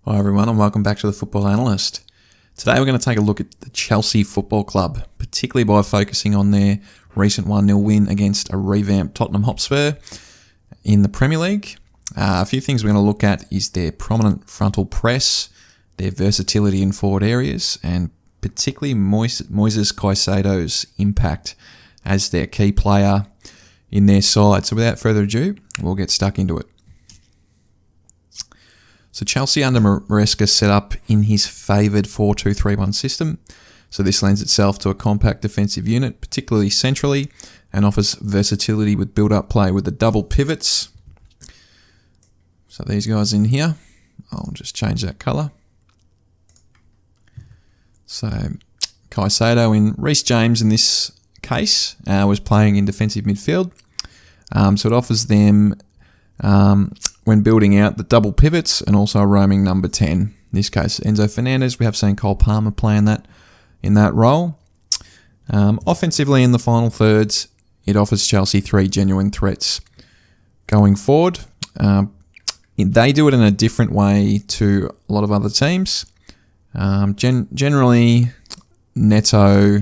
Hi everyone and welcome back to the Football Analyst. Today we're going to take a look at the Chelsea Football Club, particularly by focusing on their recent 1-0 win against a revamped Tottenham Hotspur in the Premier League. A few things we're going to look at is their prominent frontal press, their versatility in forward areas, and particularly Moises Caicedo's impact as their key player in their side. So without further ado, we'll get stuck into it. So Chelsea under Maresca set up in his favoured 4-2-3-1 system. So this lends itself to a compact defensive unit, particularly centrally, and offers versatility with build-up play with the double pivots. So these guys in here, I'll just change that colour. So Caicedo and Reece James in this case was playing in defensive midfield. So it offers them, when building out, the double pivots and also a roaming number 10. In this case, Enzo Fernandez. We have seen Cole Palmer playing that in that role. Offensively, in the final thirds, it offers Chelsea three genuine threats going forward. They do it in a different way to a lot of other teams. Generally, Neto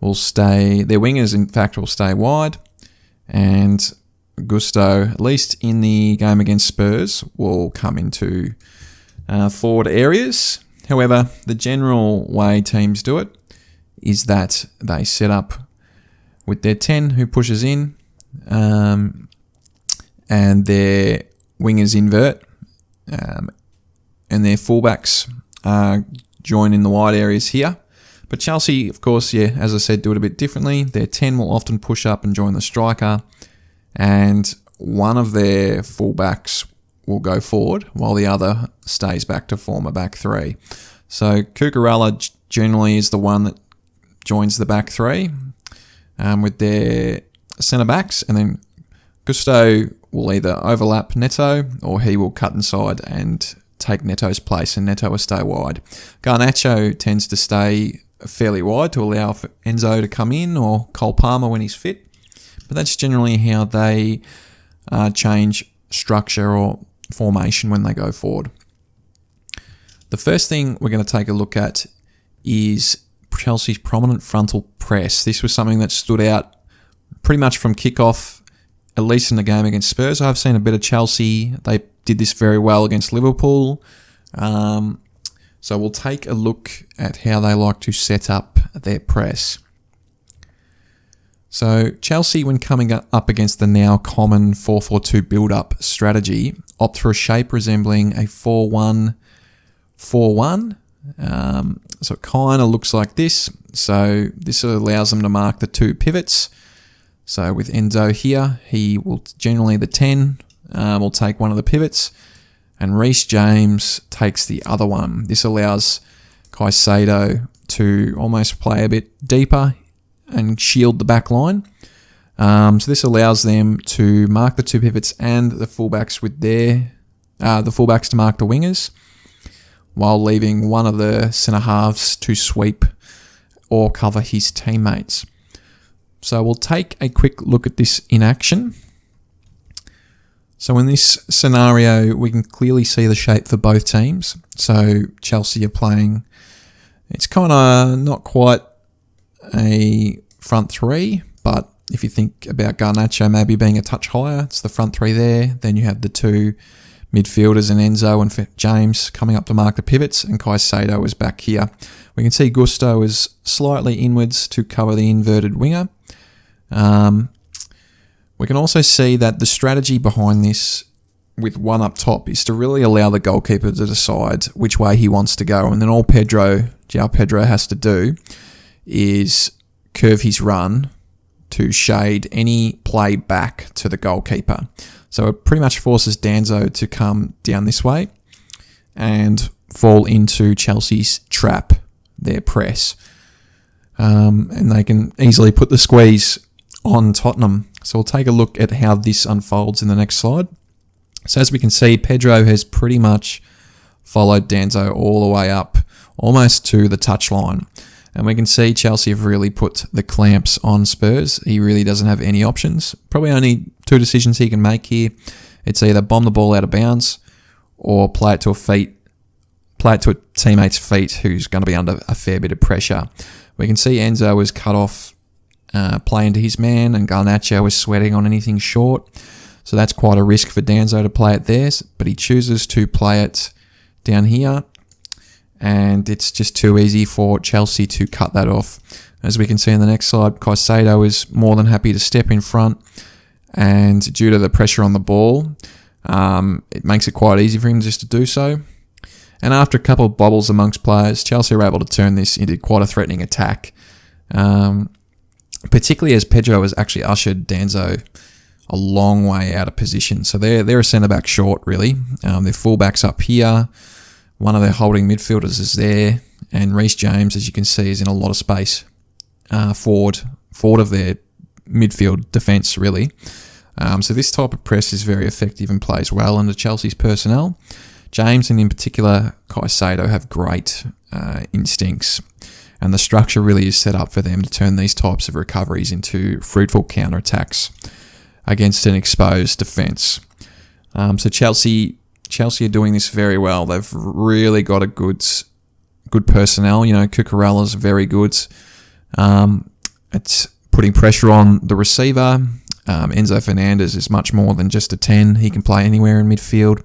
will stay, their wingers in fact will stay wide, and Gusto, at least in the game against Spurs, will come into forward areas. However, the general way teams do it is that they set up with their 10 who pushes in, and their wingers invert, and their fullbacks join in the wide areas here. But Chelsea, of course, as I said, do it a bit differently. Their 10 will often push up and join the striker, and one of their fullbacks will go forward while the other stays back to form a back three. So Cucurella generally is the one that joins the back three with their centre backs, and then Gusto will either overlap Neto or he will cut inside and take Neto's place, and Neto will stay wide. Garnacho tends to stay fairly wide to allow for Enzo to come in, or Cole Palmer when he's fit. But that's generally how they change structure or formation when they go forward. The first thing we're going to take a look at is Chelsea's prominent frontal press. This was something that stood out pretty much from kickoff, at least in the game against Spurs. I've seen a bit of Chelsea. They did this very well against Liverpool. So we'll take a look at how they like to set up their press. So Chelsea, when coming up against the now common 4-4-2 build-up strategy, opt for a shape resembling a 4-1-4-1. So it kind of looks like this. So this allows them to mark the two pivots. So with Enzo here, he will generally, the 10 will take one of the pivots, and Reece James takes the other one. This allows Caicedo to almost play a bit deeper and shield the back line. So this allows them to mark the two pivots and the fullbacks with the fullbacks to mark the wingers, while leaving one of the centre halves to sweep or cover his teammates. So we'll take a quick look at this in action. So in this scenario, we can clearly see the shape for both teams. So Chelsea are playing, it's kind of not quite a front three, but if you think about Garnacho maybe being a touch higher, it's the front three there. Then you have the two midfielders and Enzo and James coming up to mark the pivots, and Caicedo is back here. We can see Gusto is slightly inwards to cover the inverted winger. We can also see that the strategy behind this with one up top is to really allow the goalkeeper to decide which way he wants to go, and then all João Pedro has to do is curve his run to shade any play back to the goalkeeper. So it pretty much forces Danzo to come down this way and fall into Chelsea's trap, their press. And they can easily put the squeeze on Tottenham. So we'll take a look at how this unfolds in the next slide. So as we can see, Pedro has pretty much followed Danzo all the way up, almost to the touchline. And we can see Chelsea have really put the clamps on Spurs. He really doesn't have any options. Probably only two decisions he can make here. It's either bomb the ball out of bounds or play it to a feet play it to a teammate's feet who's going to be under a fair bit of pressure. We can see Enzo was cut off playing to his man, and Garnacho was sweating on anything short. So that's quite a risk for Danzo to play it there, but he chooses to play it down here, and it's just too easy for Chelsea to cut that off. As we can see in the next slide, Caicedo is more than happy to step in front, and due to the pressure on the ball, it makes it quite easy for him just to do so. And after a couple of bobbles amongst players, Chelsea are able to turn this into quite a threatening attack, particularly as Pedro has actually ushered Danzo a long way out of position. So they're a centre-back short, really. Their full-back's up here. One of their holding midfielders is there. And Reece James, as you can see, is in a lot of space forward of their midfield defence, really. So this type of press is very effective and plays well under Chelsea's personnel. James, and in particular Caicedo, have great instincts. And the structure really is set up for them to turn these types of recoveries into fruitful counterattacks against an exposed defence. So Chelsea are doing this very well. They've really got a good personnel. Cucurella's very good. It's putting pressure on the receiver. Enzo Fernandez is much more than just a 10. He can play anywhere in midfield.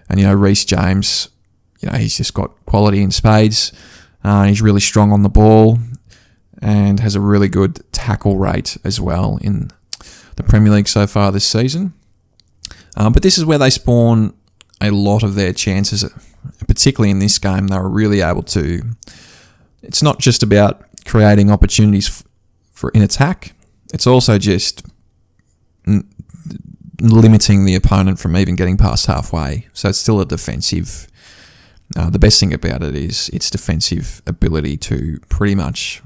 And, Reece James, he's just got quality in spades. He's really strong on the ball and has a really good tackle rate as well in the Premier League so far this season. But this is where they spawn a lot of their chances, particularly in this game. They were really able to... It's not just about creating opportunities in attack. It's also just limiting the opponent from even getting past halfway. So it's still a defensive... the best thing about it is its defensive ability to pretty much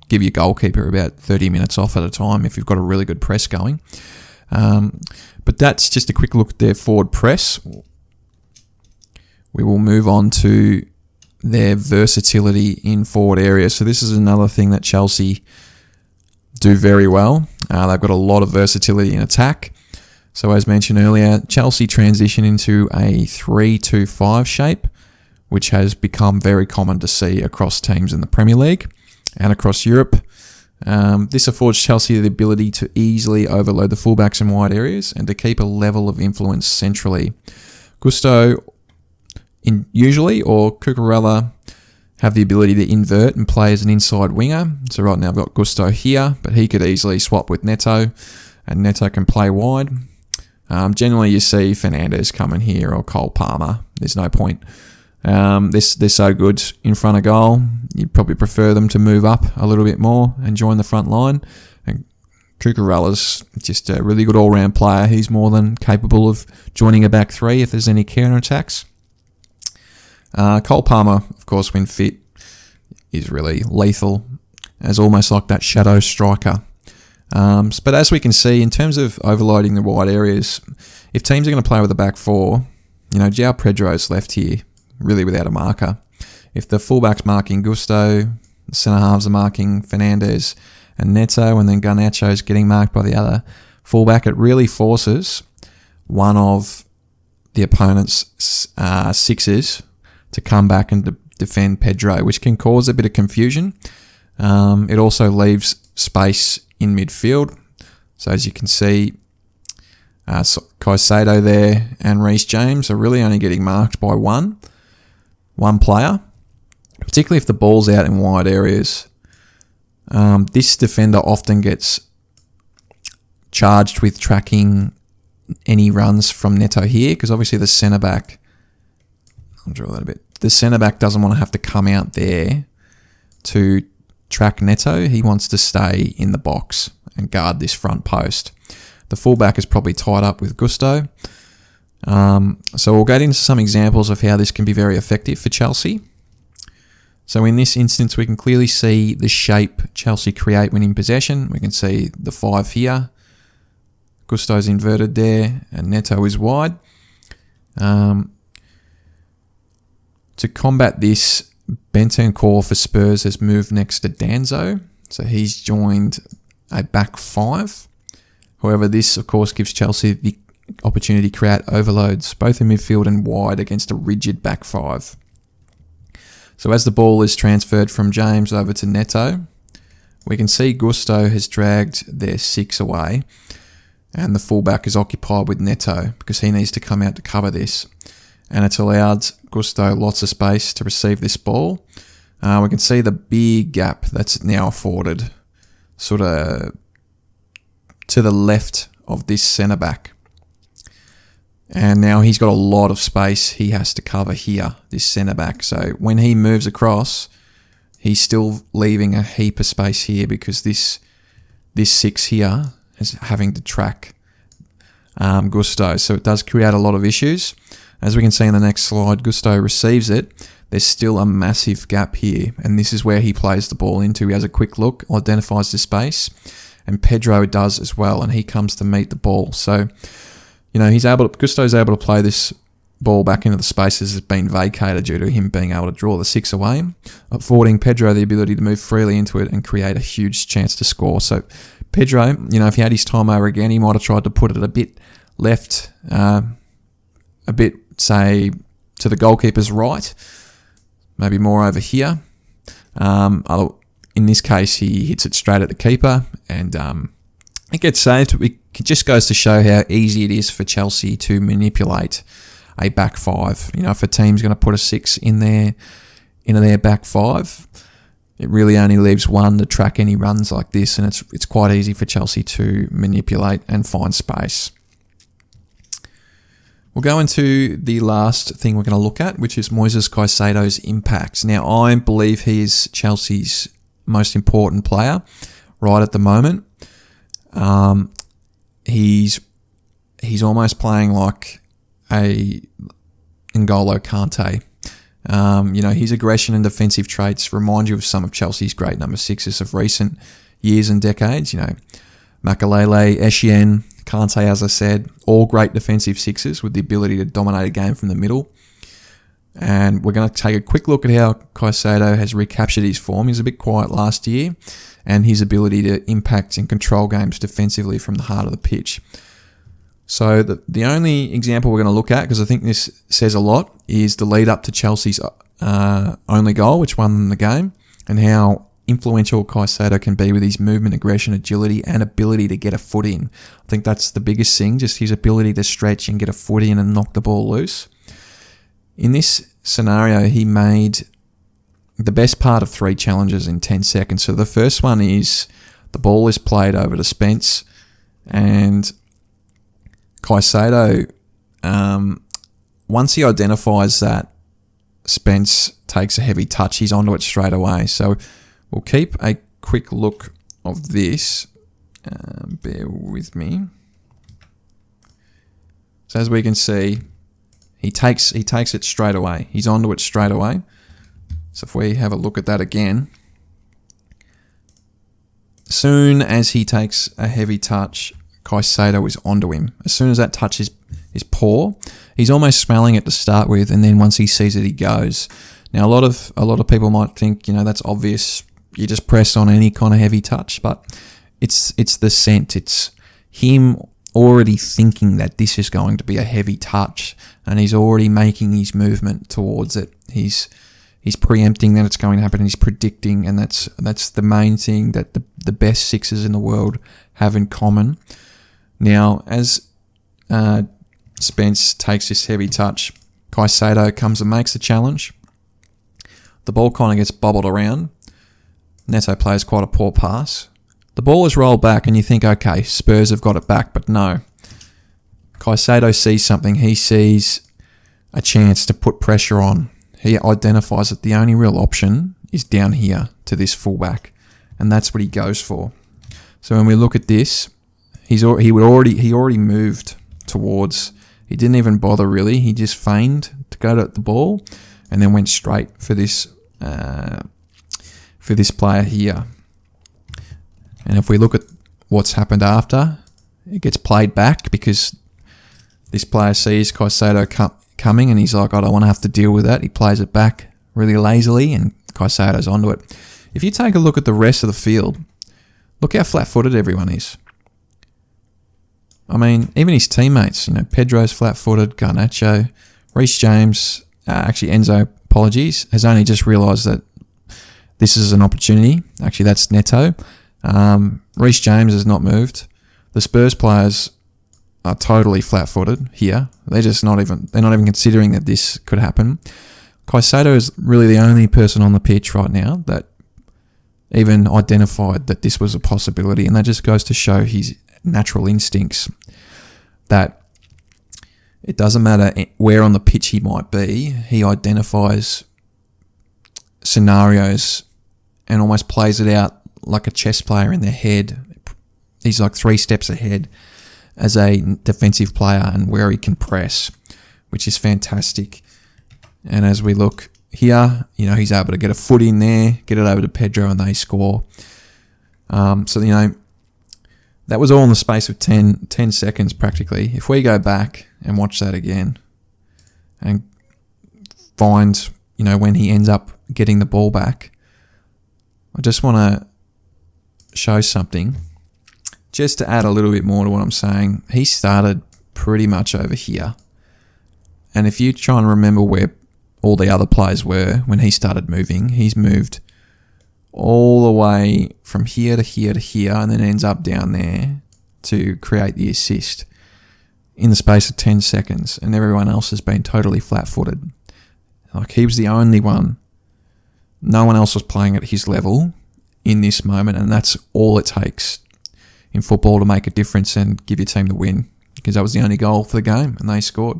give your goalkeeper about 30 minutes off at a time if you've got a really good press going. But that's just a quick look at their forward press. We will move on to their versatility in forward areas. So this is another thing that Chelsea do very well. They've got a lot of versatility in attack. So as mentioned earlier, Chelsea transition into a 3-2-5 shape, which has become very common to see across teams in the Premier League and across Europe. This affords Chelsea the ability to easily overload the fullbacks in wide areas and to keep a level of influence centrally. Gusto usually, or Cucurella, have the ability to invert and play as an inside winger. So right now I've got Gusto here, but he could easily swap with Neto, and Neto can play wide. Generally, you see Fernandez coming here or Cole Palmer. There's no point. They're so good in front of goal. You'd probably prefer them to move up a little bit more and join the front line. And Cucurella's just a really good all-round player. He's more than capable of joining a back three if there's any counter-attacks. Cole Palmer, of course, when fit, is really lethal as almost like that shadow striker. But as we can see, in terms of overloading the wide areas, if teams are going to play with a back four, João Pedro's left here, really without a marker. If the fullback's marking Gusto, the centre-halves are marking Fernandez and Neto, and then Garnacho's getting marked by the other fullback, it really forces one of the opponent's sixes to come back and defend Pedro, which can cause a bit of confusion. It also leaves space in midfield. So as you can see, Caicedo there and Reece James are really only getting marked by one player, particularly if the ball's out in wide areas. This defender often gets charged with tracking any runs from Neto here, because obviously the centre-back, I'll draw that a bit, the centre-back doesn't want to have to come out there to track Neto. He wants to stay in the box and guard this front post. The fullback is probably tied up with Gusto. So we'll get into some examples of how this can be very effective for Chelsea. So in this instance, we can clearly see the shape Chelsea create when in possession. We can see the 5 here. Gusto's inverted there, and Neto is wide. To combat this, Bentancur for Spurs has moved next to Danzo. So he's joined a back 5. However, this, of course, gives Chelsea the opportunity to create overloads, both in midfield and wide, against a rigid back 5. So as the ball is transferred from James over to Neto, we can see Gusto has dragged their 6 away, and the fullback is occupied with Neto because he needs to come out to cover this. And it's allowed Gusto lots of space to receive this ball. We can see the big gap that's now afforded sort of to the left of this centre-back. And now he's got a lot of space he has to cover here, this centre-back. So when he moves across, he's still leaving a heap of space here because this 6 here is having to track Gusto. So it does create a lot of issues. As we can see in the next slide, Gusto receives it. There's still a massive gap here, and this is where he plays the ball into. He has a quick look, identifies the space, and Pedro does as well, and he comes to meet the ball. So, Gusto's able to play this ball back into the spaces that's been vacated due to him being able to draw the 6 away, affording Pedro the ability to move freely into it and create a huge chance to score. So Pedro, if he had his time over again, he might have tried to put it a bit left, a bit, say, to the goalkeeper's right, maybe more over here. In this case, he hits it straight at the keeper, and it gets saved. It just goes to show how easy it is for Chelsea to manipulate a back 5. If a team's going to put a 6 in their back 5, it really only leaves one to track any runs like this, and it's quite easy for Chelsea to manipulate and find space. We'll go into the last thing we're going to look at, which is Moises Caicedo's impacts. Now, I believe he is Chelsea's most important player right at the moment. He's almost playing like a N'Golo Kante. His aggression and defensive traits remind you of some of Chelsea's great number 6s of recent years and decades. Makelele, Essien, Kante, as I said, all great defensive 6s with the ability to dominate a game from the middle. And we're going to take a quick look at how Caicedo has recaptured his form. He was a bit quiet last year, and his ability to impact and control games defensively from the heart of the pitch. So the only example we're going to look at, because I think this says a lot, is the lead up to Chelsea's only goal, which won the game, and how influential Caicedo can be with his movement, aggression, agility, and ability to get a foot in. I think that's the biggest thing, just his ability to stretch and get a foot in and knock the ball loose. In this scenario, he made the best part of 3 challenges in 10 seconds. So the first one is the ball is played over to Spence, and Caicedo, once he identifies that Spence takes a heavy touch, he's onto it straight away. So we'll keep a quick look of this. Bear with me. So as we can see, he takes it straight away. He's onto it straight away. So if we have a look at that again, soon as he takes a heavy touch, Caicedo is onto him. As soon as that touch is poor, he's almost smelling it to start with, and then once he sees it, he goes. Now, a lot of people might think, that's obvious. You just press on any kind of heavy touch, but it's the scent. It's him already thinking that this is going to be a heavy touch, and he's already making his movement towards it. He's preempting that it's going to happen, and he's predicting, and that's the main thing that the best 6s in the world have in common. Now, as Spence takes this heavy touch, Caicedo comes and makes the challenge. The ball kind of gets bobbled around. Neto plays quite a poor pass. The ball is rolled back, and you think, okay, Spurs have got it back, but no. Caicedo sees something. He sees a chance to put pressure on. He identifies that the only real option is down here to this fullback, and that's what he goes for. So when we look at this, he already moved towards. He didn't even bother really. He just feigned to go to the ball, and then went straight for this player here. And if we look at what's happened after, it gets played back because this player sees Caicedo coming, and he's like, I don't want to have to deal with that. He plays it back really lazily, and Caicedo's onto it. If you take a look at the rest of the field, look how flat-footed everyone is. I mean, even his teammates, Pedro's flat-footed, Garnacho, Reece James, actually Enzo apologies, has only just realised that this is an opportunity. Actually, that's Neto. Reece James has not moved. The Spurs players are totally flat-footed here. They're not even considering that this could happen. Caicedo is really the only person on the pitch right now that even identified that this was a possibility, and that just goes to show his natural instincts that it doesn't matter where on the pitch he might be, he identifies scenarios and almost plays it out like a chess player in their head. He's like 3 steps ahead as a defensive player and where he can press, which is fantastic. And as we look here, he's able to get a foot in there, get it over to Pedro, and they score. So, that was all in the space of 10 seconds practically. If we go back and watch that again and find, when he ends up getting the ball back, I just want to show something. Just to add a little bit more to what I'm saying, he started pretty much over here. And if you try and remember where all the other players were when he started moving, he's moved all the way from here to here to here and then ends up down there to create the assist in the space of 10 seconds. And everyone else has been totally flat-footed. Like, he was the only one. No one else was playing at his level in this moment, and that's all it takes in football to make a difference and give your team the win, because that was the only goal for the game and they scored.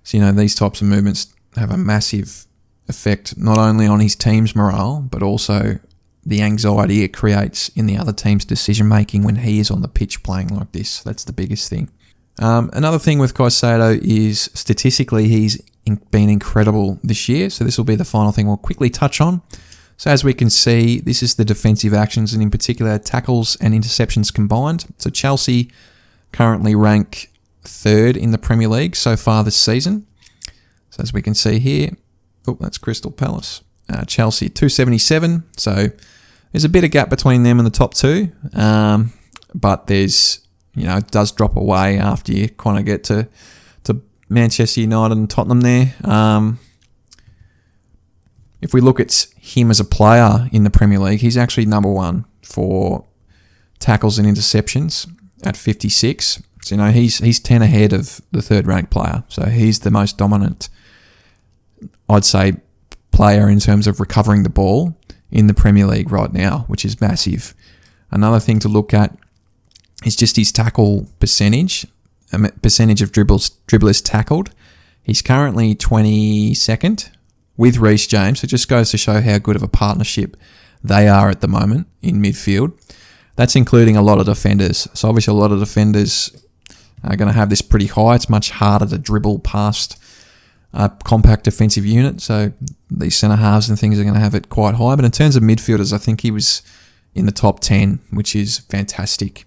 So, these types of movements have a massive effect not only on his team's morale, but also the anxiety it creates in the other team's decision-making when he is on the pitch playing like this. That's the biggest thing. Another thing with Caicedo is statistically he's been incredible this year, so this will be the final thing we'll quickly touch on. So as we can see, this is the defensive actions, and in particular tackles and interceptions combined. So Chelsea currently rank 3rd in the Premier League so far this season. So as we can see here, that's Crystal Palace. Chelsea 277, so there's a bit of gap between them and the top 2, but there's, it does drop away after you kind of get to Manchester United and Tottenham there. If we look at him as a player in the Premier League, he's actually number 1 for tackles and interceptions at 56. So, he's 10 ahead of the 3rd ranked player. So he's the most dominant, I'd say, player in terms of recovering the ball in the Premier League right now, which is massive. Another thing to look at is just his tackle percentage of dribblers tackled. He's currently 22nd with Reece James. It just goes to show how good of a partnership they are at the moment in midfield. That's including a lot of defenders. So obviously a lot of defenders are going to have this pretty high. It's much harder to dribble past a compact defensive unit. So these centre halves and things are going to have it quite high. But in terms of midfielders, I think he was in the top 10, which is fantastic.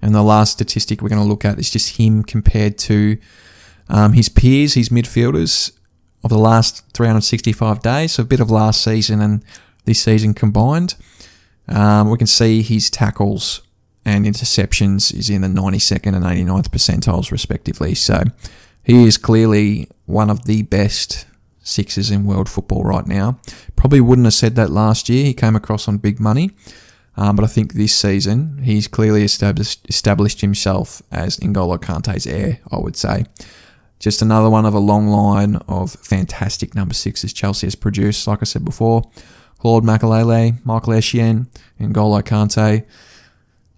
And the last statistic we're going to look at is just him compared to his peers, his midfielders of the last 365 days. So a bit of last season and this season combined. We can see his tackles and interceptions is in the 92nd and 89th percentiles respectively. So he is clearly one of the best sixers in world football right now. Probably wouldn't have said that last year. He came across on big money. But I think this season he's clearly established himself as N'Golo Kante's heir, I would say. Just another one of a long line of fantastic number 6s Chelsea has produced. Like I said before, Claude Makelele, Michael Essien, N'Golo Kante.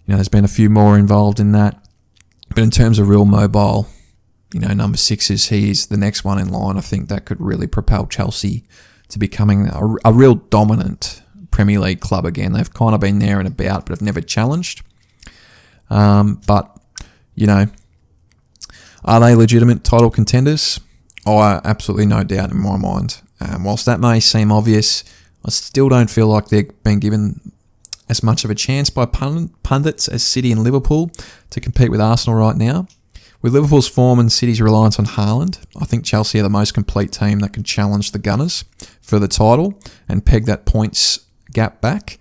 There's been a few more involved in that. But in terms of real mobile, number 6s, he is the next one in line. I think that could really propel Chelsea to becoming a real dominant Premier League club again. They've kind of been there and about, but have never challenged. But, are they legitimate title contenders? Absolutely no doubt in my mind. Whilst that may seem obvious, I still don't feel like they've been given as much of a chance by pundits as City and Liverpool to compete with Arsenal right now. With Liverpool's form and City's reliance on Haaland, I think Chelsea are the most complete team that can challenge the Gunners for the title and peg that points gap back.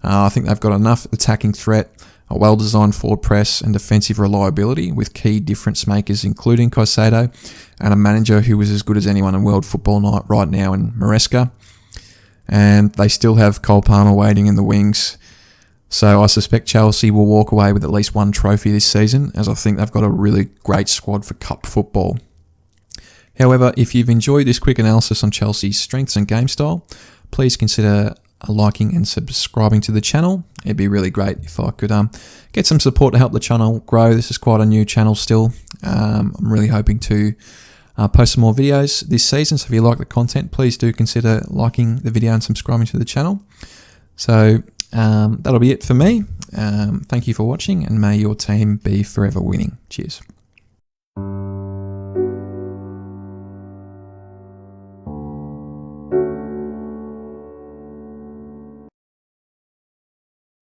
I think they've got enough attacking threat, a well-designed forward press and defensive reliability with key difference makers including Caicedo and a manager who is as good as anyone in world football right now in Maresca. And they still have Cole Palmer waiting in the wings. So I suspect Chelsea will walk away with at least one trophy this season, as I think they've got a really great squad for cup football. However, if you've enjoyed this quick analysis on Chelsea's strengths and game style, please consider liking and subscribing to the channel. It'd be really great if I could get some support to help the channel grow. This is quite a new channel still. I'm really hoping to post some more videos this season, so if you like the content, please do consider liking the video and subscribing to the channel. So that'll be it for me. Thank you for watching, and may your team be forever winning. Cheers.